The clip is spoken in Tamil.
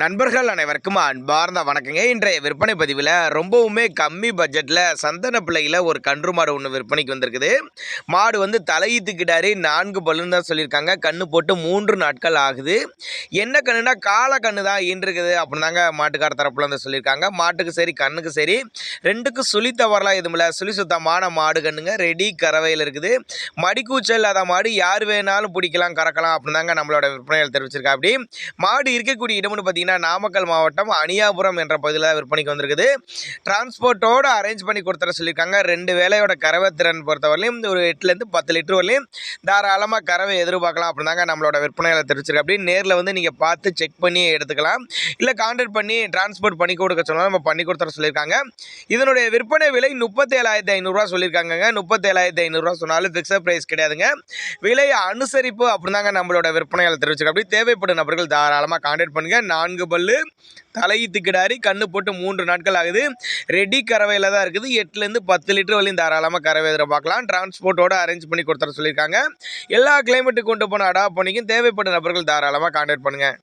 நண்பர்கள் அனைவருக்கும் அன்பார்ந்த வணக்கங்க. இன்றைய விற்பனை பதிவில் ரொம்பவுமே கம்மி பட்ஜெட்டில் சந்தன பிள்ளையில் ஒரு கன்று மாடு ஒன்று விற்பனைக்கு வந்திருக்குது. மாடு வந்து தலையீத்துக்கிட்டாரு 4 பல்லுன்னு தான் சொல்லியிருக்காங்க. கன்று போட்டு 3 நாட்கள் ஆகுது. என்ன கண்ணுனா காலை கண்ணு தான் ஈன்றிருக்குது அப்படின்னு தாங்க மாட்டுக்கார தரப்புல வந்து சொல்லியிருக்காங்க. மாட்டுக்கு சரி கண்ணுக்கு சரி ரெண்டுக்கும் சுழி தவறலாம் எதுவும் இல்லை. சுழி சுத்தமான மாடு கண்ணுங்க. ரெடி கறவையில் இருக்குது. மடிக்கூச்சல் இல்லாத மாடு யார் வேணாலும் பிடிக்கலாம் கறக்கலாம் அப்படின்னு தாங்க நம்மளோட விற்பனைகள் தெரிவிச்சிருக்கா. அப்படி மாடு இருக்கக்கூடிய இடம்னு பார்த்தீங்கன்னா நாமக்கல் மாவட்டம் அணியாபுரம் என்ற பகுதியில் விற்பனைக்கு வந்திருக்குது. டிரான்ஸ்போர்ட்டோடு அரேஞ்ச் பண்ணி கொடுத்துற சொல்லியிருக்காங்க. 2 வேலையோட கறவை திறன் பொறுத்தவரையிலும் ஒரு 8லேருந்து 10 லிட்டர் வரலையும் தாராளமாக கறவை எதிர்பார்க்கலாம் அப்படின்னாங்க நம்மளோட விற்பனைகளை தெரிவிச்சிருக்கு. அப்படி நேரில் வந்து நீங்கள் பார்த்து செக் பண்ணி எடுத்துக்கலாம். இல்லை கான்டாக்ட் பண்ணி டிரான்ஸ்போர்ட் பண்ணி கொடுக்க சொன்னாலும் நம்ம பண்ணி கொடுத்துற சொல்லியிருக்காங்க. இதனுடைய விற்பனை விலை 37,500 சொல்லியிருக்காங்க. 37,500 சொன்னாலும் ஃபிக்ஸட் ப்ரைஸ் கிடையாதுங்க. விலை அனுசரிப்பு அப்படின்னாங்க நம்மளோட விற்பனைகளை தெரிவிச்சிருக்கு. அப்படி தேவைப்படும் நபர்கள் தாராளமாக கான்டாக்ட் பண்ணுங்கள். 4 பல்லு தலையீத்துக்கிடாரி கண்ணு போட்டு 3 நாட்கள் ஆகுது. ரெடி கறவையில் தான் இருக்குது. 8லேருந்து 10 லிட்டர் வரையும் தாராளமாக கறவை எதிர்பார்க்கலாம். டிரான்ஸ்போர்ட்டோடு அரேஞ்ச் பண்ணி கொடுத்துற சொல்லியிருக்காங்க. எல்லா கிளைமேட்டுக்கு கொண்டு போன அடாப்ட் பண்ணிக்கும். தேவைப்படும் நபர்கள் தாராளமாக கான்டாக்ட் பண்ணுங்கள்.